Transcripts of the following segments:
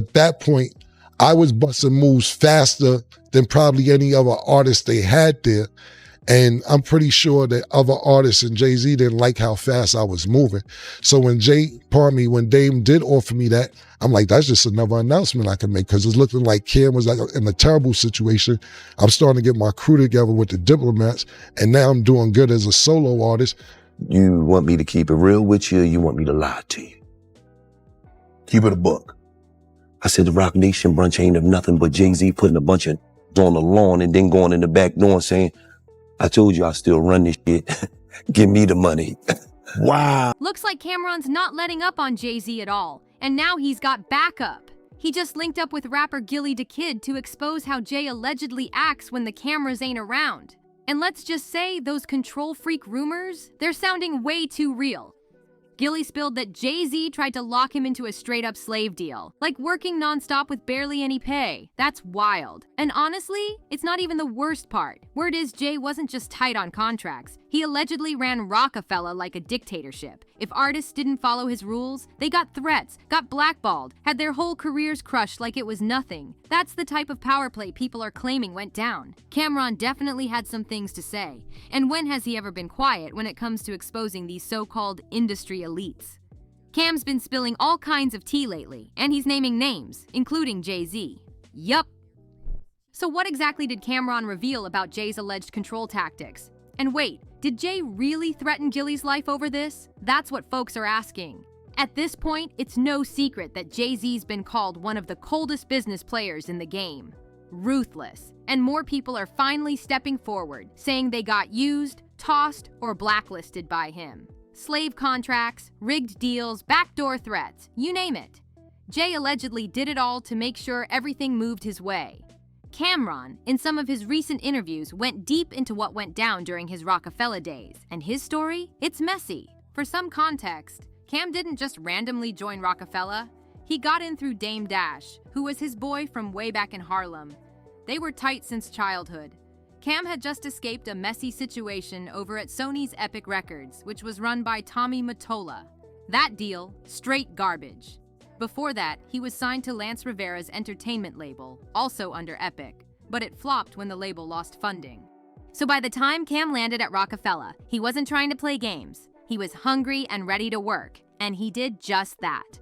At that point, I was busting moves faster than probably any other artist they had there. And I'm pretty sure that other artists and Jay-Z didn't like how fast I was moving. So when Dame did offer me that, I'm like, that's just another announcement I can make, because it's looking like Cam was like in a terrible situation. I'm starting to get my crew together with the Diplomats, and now I'm doing good as a solo artist. You want me to keep it real with you, or you want me to lie to you? Keep it a buck. I said the Rock Nation brunch ain't of nothing but Jay-Z putting a bunch of on the lawn and then going in the back door and saying, I told you I still run this shit. Give me the money. Wow. Looks like Cam'ron's not letting up on Jay-Z at all, and now he's got backup. He just linked up with rapper Gillie the Kid to expose how Jay allegedly acts when the cameras ain't around. And let's just say, those control freak rumors, they're sounding way too real. Gillie spilled that Jay-Z tried to lock him into a straight-up slave deal, like working nonstop with barely any pay. That's wild. And honestly, it's not even the worst part. Word is Jay wasn't just tight on contracts. He allegedly ran Rockefeller like a dictatorship. If artists didn't follow his rules, they got threats, got blackballed, had their whole careers crushed like it was nothing. That's the type of power play people are claiming went down. Cam'ron definitely had some things to say. And when has he ever been quiet when it comes to exposing these so-called industry elites? Cam's been spilling all kinds of tea lately, and he's naming names, including Jay-Z. Yup. So what exactly did Cam'ron reveal about Jay's alleged control tactics? And wait, did Jay really threaten Gillie's life over this? That's what folks are asking. At this point, it's no secret that Jay-Z's been called one of the coldest business players in the game. Ruthless. And more people are finally stepping forward, saying they got used, tossed, or blacklisted by him. Slave contracts, rigged deals, backdoor threats, you name it. Jay allegedly did it all to make sure everything moved his way. Cam'ron, in some of his recent interviews, went deep into what went down during his Rockefeller days. And his story? It's messy. For some context, Cam didn't just randomly join Rockefeller. He got in through Dame Dash, who was his boy from way back in Harlem. They were tight since childhood. Cam had just escaped a messy situation over at Sony's Epic Records, which was run by Tommy Mottola. That deal, straight garbage. Before that, he was signed to Lance Rivera's entertainment label, also under Epic, but it flopped when the label lost funding. So by the time Cam landed at Rockefeller, he wasn't trying to play games. He was hungry and ready to work, and he did just that.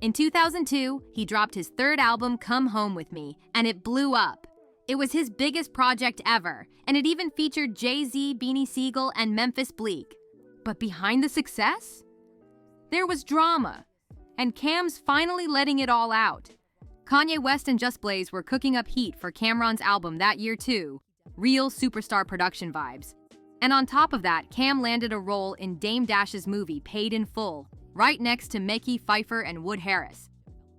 In 2002, he dropped his third album, Come Home With Me, and it blew up. It was his biggest project ever, and it even featured Jay-Z, Beanie Sigel, and Memphis Bleek. But behind the success? There was drama. And Cam's finally letting it all out. Kanye West and Just Blaze were cooking up heat for Cam'ron's album that year too. Real superstar production vibes. And on top of that, Cam landed a role in Dame Dash's movie Paid in Full, right next to Mickey Pfeiffer and Wood Harris.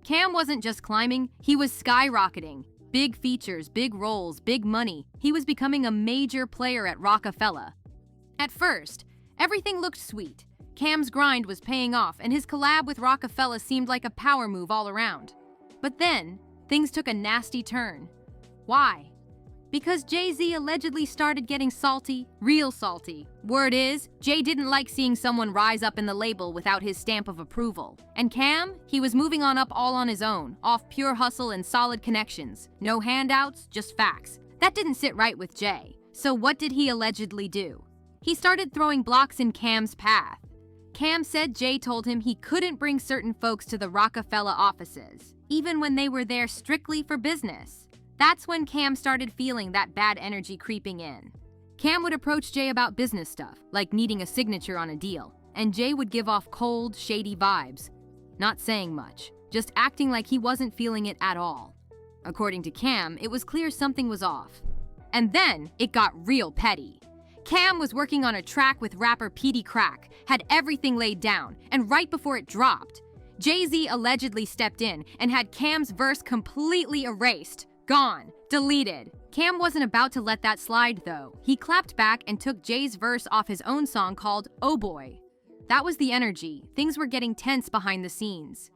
Cam wasn't just climbing, he was skyrocketing. Big features, big roles, big money. He was becoming a major player at Rockefeller. At first, everything looked sweet. Cam's grind was paying off, and his collab with Rockefeller seemed like a power move all around. But then, things took a nasty turn. Why? Because Jay-Z allegedly started getting salty, real salty. Word is, Jay didn't like seeing someone rise up in the label without his stamp of approval. And Cam, he was moving on up all on his own, off pure hustle and solid connections. No handouts, just facts. That didn't sit right with Jay. So what did he allegedly do? He started throwing blocks in Cam's path. Cam said Jay told him he couldn't bring certain folks to the Rockefeller offices, even when they were there strictly for business. That's when Cam started feeling that bad energy creeping in. Cam would approach Jay about business stuff, like needing a signature on a deal, and Jay would give off cold, shady vibes. Not saying much, just acting like he wasn't feeling it at all. According to Cam, it was clear something was off. And then, it got real petty. Cam was working on a track with rapper Petey Crack, had everything laid down, and right before it dropped, Jay-Z allegedly stepped in and had Cam's verse completely erased, gone, deleted. Cam wasn't about to let that slide though. He clapped back and took Jay's verse off his own song called Oh Boy. That was the energy. Things were getting tense behind the scenes.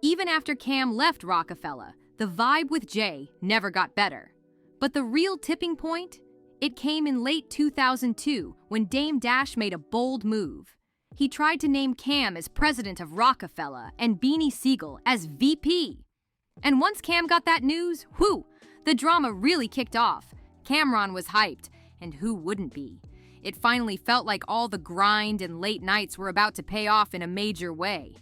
Even after Cam left Rockefeller, the vibe with Jay never got better. But the real tipping point? It came in late 2002 when Dame Dash made a bold move. He tried to name Cam as president of Rockefeller and Beanie Sigel as VP. And once Cam got that news, whew, the drama really kicked off. Cameron was hyped, and who wouldn't be? It finally felt like all the grind and late nights were about to pay off in a major way.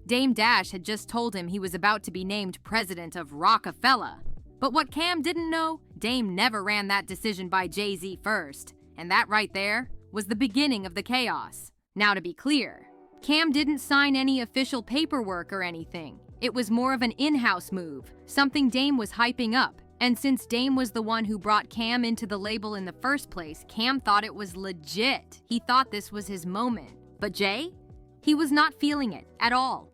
Dame Dash had just told him he was about to be named president of Rockefeller. But what Cam didn't know, Dame never ran that decision by Jay-Z first. And that right there was the beginning of the chaos. Now to be clear, Cam didn't sign any official paperwork or anything. It was more of an in-house move, something Dame was hyping up. And since Dame was the one who brought Cam into the label in the first place, Cam thought it was legit. He thought this was his moment. But Jay? He was not feeling it at all.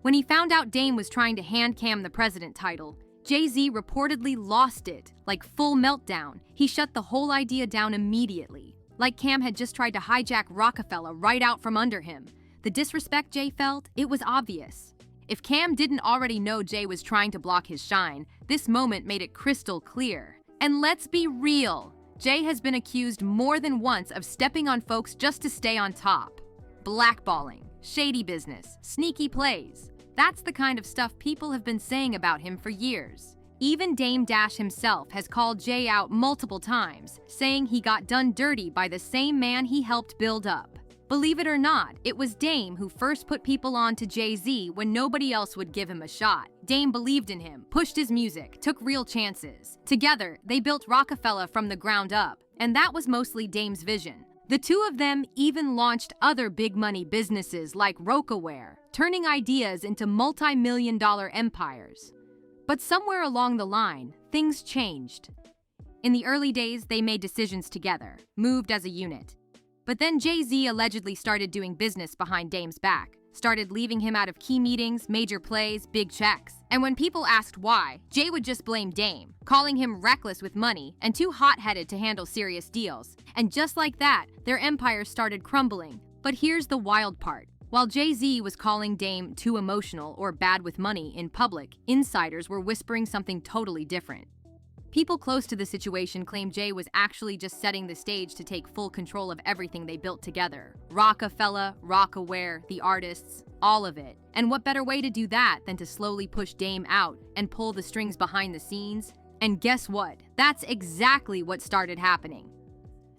When he found out Dame was trying to hand Cam the president title, Jay-Z reportedly lost it, like full meltdown. He shut the whole idea down immediately, like Cam had just tried to hijack Rockefeller right out from under him. The disrespect Jay felt, it was obvious. If Cam didn't already know Jay was trying to block his shine, this moment made it crystal clear. And let's be real, Jay has been accused more than once of stepping on folks just to stay on top. Blackballing, shady business, sneaky plays. That's the kind of stuff people have been saying about him for years. Even Dame Dash himself has called Jay out multiple times, saying he got done dirty by the same man he helped build up. Believe it or not, it was Dame who first put people on to Jay-Z when nobody else would give him a shot. Dame believed in him, pushed his music, took real chances. Together, they built Rockefeller from the ground up, and that was mostly Dame's vision. The two of them even launched other big money businesses like Rocawear, turning ideas into multi-million-dollar empires. But somewhere along the line, things changed. In the early days, they made decisions together, moved as a unit. But then Jay-Z allegedly started doing business behind Dame's back, started leaving him out of key meetings, major plays, big checks. And when people asked why, Jay would just blame Dame, calling him reckless with money and too hot-headed to handle serious deals. And just like that, their empire started crumbling. But here's the wild part. While Jay-Z was calling Dame too emotional or bad with money in public, insiders were whispering something totally different. People close to the situation claim Jay was actually just setting the stage to take full control of everything they built together. Rockefeller, Rocawear, the artists, all of it. And what better way to do that than to slowly push Dame out and pull the strings behind the scenes? And guess what? That's exactly what started happening.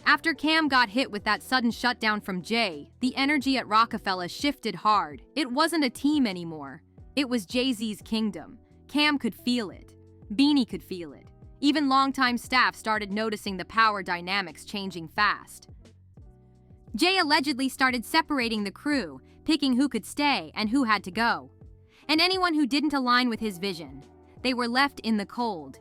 After Cam got hit with that sudden shutdown from Jay, the energy at Rockefeller shifted hard. It wasn't a team anymore. It was Jay-Z's kingdom. Cam could feel it. Beanie could feel it. Even longtime staff started noticing the power dynamics changing fast. Jay allegedly started separating the crew, picking who could stay and who had to go. And anyone who didn't align with his vision, they were left in the cold.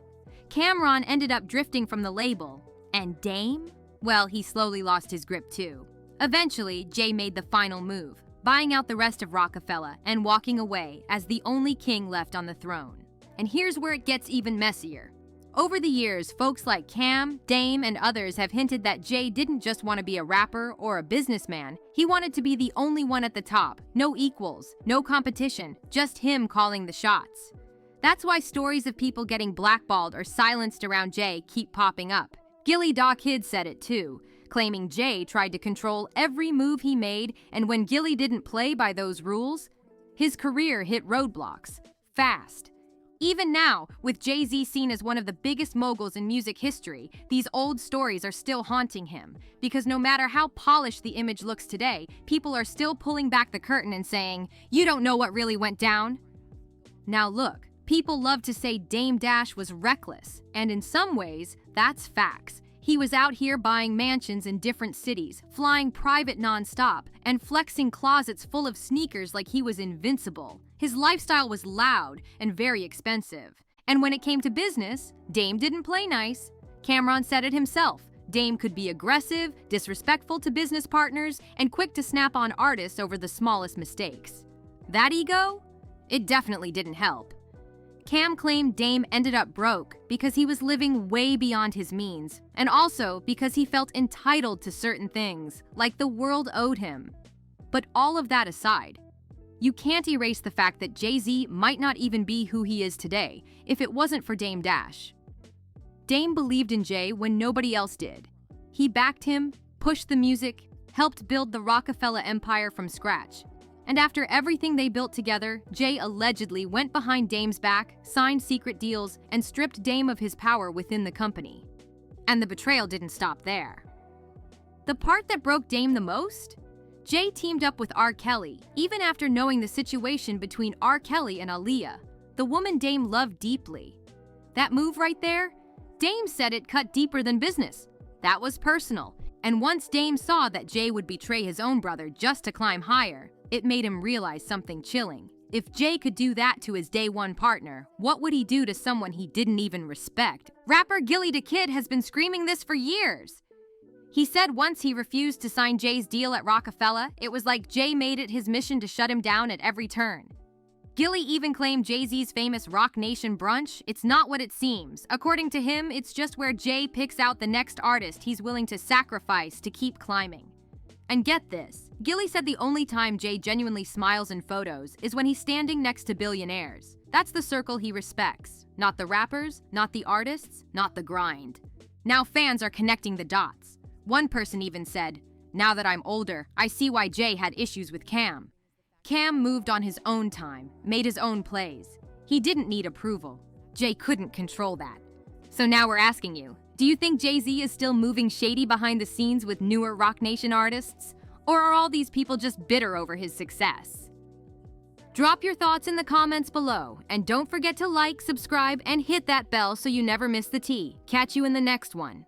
Cameron ended up drifting from the label. And Dame? Well, he slowly lost his grip too. Eventually, Jay made the final move, buying out the rest of Rockefeller and walking away as the only king left on the throne. And here's where it gets even messier. Over the years, folks like Cam, Dame, and others have hinted that Jay didn't just want to be a rapper or a businessman. He wanted to be the only one at the top. No equals, no competition, just him calling the shots. That's why stories of people getting blackballed or silenced around Jay keep popping up. Gillie said it too, claiming Jay tried to control every move he made, and when Gillie didn't play by those rules, his career hit roadblocks, fast. Even now, with Jay-Z seen as one of the biggest moguls in music history, these old stories are still haunting him. Because no matter how polished the image looks today, people are still pulling back the curtain and saying, "You don't know what really went down." Now look, people love to say Dame Dash was reckless, and in some ways, that's facts. He was out here buying mansions in different cities, flying private non-stop, and flexing closets full of sneakers like he was invincible. His lifestyle was loud and very expensive. And when it came to business, Dame didn't play nice. Cameron said it himself. Dame could be aggressive, disrespectful to business partners, and quick to snap on artists over the smallest mistakes. That ego? It definitely didn't help. Cam claimed Dame ended up broke because he was living way beyond his means, and also because he felt entitled to certain things, like the world owed him. But all of that aside, you can't erase the fact that Jay-Z might not even be who he is today if it wasn't for Dame Dash. Dame believed in Jay when nobody else did. He backed him, pushed the music, helped build the Rockefeller empire from scratch. And after everything they built together, Jay allegedly went behind Dame's back, signed secret deals, and stripped Dame of his power within the company. And the betrayal didn't stop there. The part that broke Dame the most? Jay teamed up with R. Kelly, even after knowing the situation between R. Kelly and Aaliyah, the woman Dame loved deeply. That move right there? Dame said it cut deeper than business. That was personal. And once Dame saw that Jay would betray his own brother just to climb higher, it made him realize something chilling. If Jay could do that to his day one partner, what would he do to someone he didn't even respect? Rapper Gillie the Kid has been screaming this for years. He said once he refused to sign Jay's deal at Rockefeller, it was like Jay made it his mission to shut him down at every turn. Gillie even claimed Jay-Z's famous Rock Nation brunch, it's not what it seems. According to him, it's just where Jay picks out the next artist he's willing to sacrifice to keep climbing. And get this, Gillie said the only time Jay genuinely smiles in photos is when he's standing next to billionaires. That's the circle he respects. Not the rappers, not the artists, not the grind. Now fans are connecting the dots. One person even said, "Now that I'm older, I see why Jay had issues with Cam." Cam moved on his own time, made his own plays. He didn't need approval. Jay couldn't control that. So now we're asking you, do you think Jay-Z is still moving shady behind the scenes with newer Rock Nation artists? Or are all these people just bitter over his success? Drop your thoughts in the comments below, and don't forget to like, subscribe, and hit that bell so you never miss the tea. Catch you in the next one.